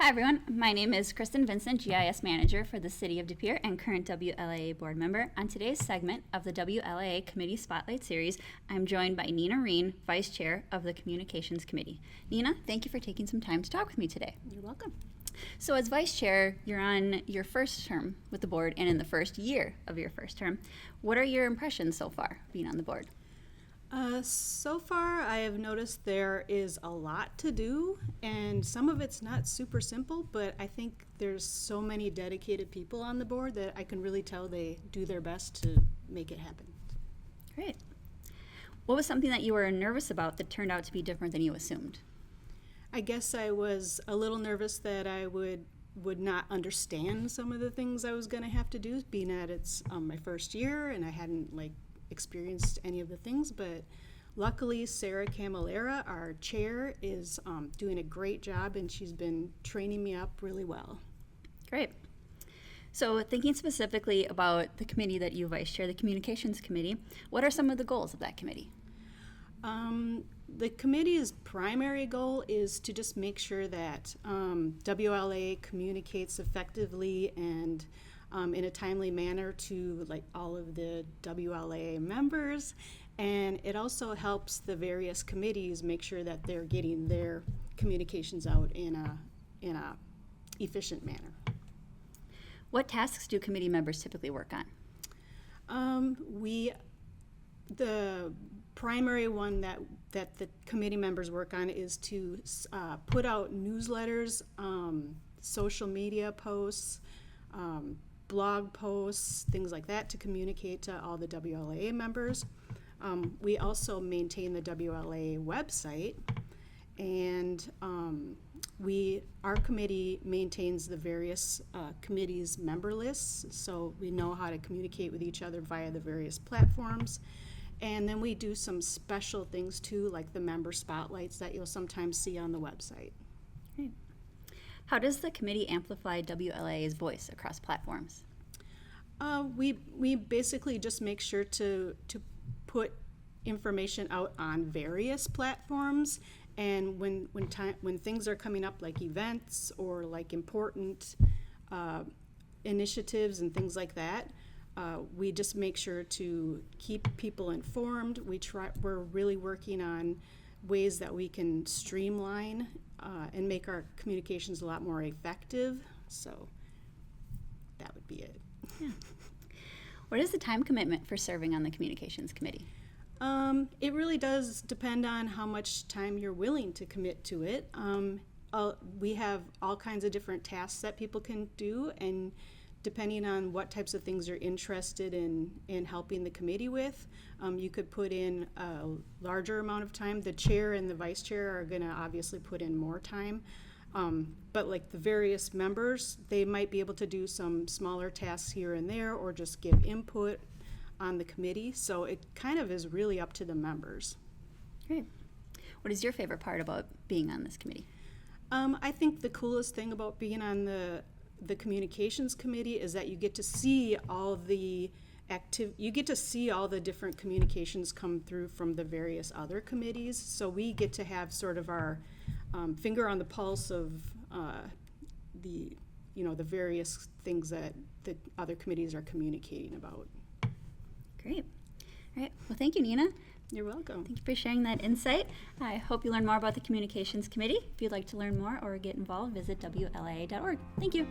Hi everyone, my name is Kristen Vincent, GIS Manager for the City of De Pere and current WLIA Board member. On today's segment of the WLIA Committee Spotlight Series, I'm joined by Nina Rihn, Vice Chair of the Communications Committee. Nina, thank you for taking some time to talk with me today. You're welcome. So as Vice Chair, you're on your first term with the board and in the first year of your first term. What are your impressions so far being on the board? So far, I have noticed there is a lot to do, and some of it's not super simple, but I think there's so many dedicated people on the board that I can really tell they do their best to make it happen. Great. What was something that you were nervous about that turned out to be different than you assumed? I guess I was a little nervous that I would not understand some of the things I was going to have to do, being that it's my first year and I hadn't experienced any of the things, but luckily Sarah Camilera, our chair, is doing a great job, and she's been training me up really well. Great. So thinking specifically about the committee that you vice chair, the Communications Committee, what are some of the goals of that committee? The committee's primary goal is to just make sure that WLA communicates effectively and in a timely manner to all of the WLA members, and it also helps the various committees make sure that they're getting their communications out in a efficient manner. What tasks do committee members typically work on? The primary one that the committee members work on is to put out newsletters, social media posts, blog posts, things like that, to communicate to all the WLA members. We also maintain the WLA website, and our committee maintains the various committees' member lists, so we know how to communicate with each other via the various platforms. And then we do some special things too, like the member spotlights that you'll sometimes see on the website. Great. How does the committee amplify WLA's voice across platforms? We basically just make sure to put information out on various platforms, and when things are coming up, like events or like important initiatives and things like that, we just make sure to keep people informed. We're really working on ways that we can streamline and make our communications a lot more effective. So that would be it. Yeah. What is the time commitment for serving on the Communications Committee? It really does depend on how much time you're willing to commit to it. We have all kinds of different tasks that people can do, and depending on what types of things you're interested in helping the committee with, you could put in a larger amount of time. The chair and the vice chair are going to obviously put in more time. But like the various members, they might be able to do some smaller tasks here and there, or just give input on the committee. So it kind of is really up to the members. Great. What is your favorite part about being on this committee? I think the coolest thing about being on the Communications Committee is that you get to see all the different communications come through from the various other committees. So we get to have sort of our finger on the pulse of the various things that the other committees are communicating about. Great. All right. Well, thank you, Nina. You're welcome. Thank you for sharing that insight. I hope you learn more about the Communications Committee. If you'd like to learn more or get involved, visit WLIA.org. Thank you.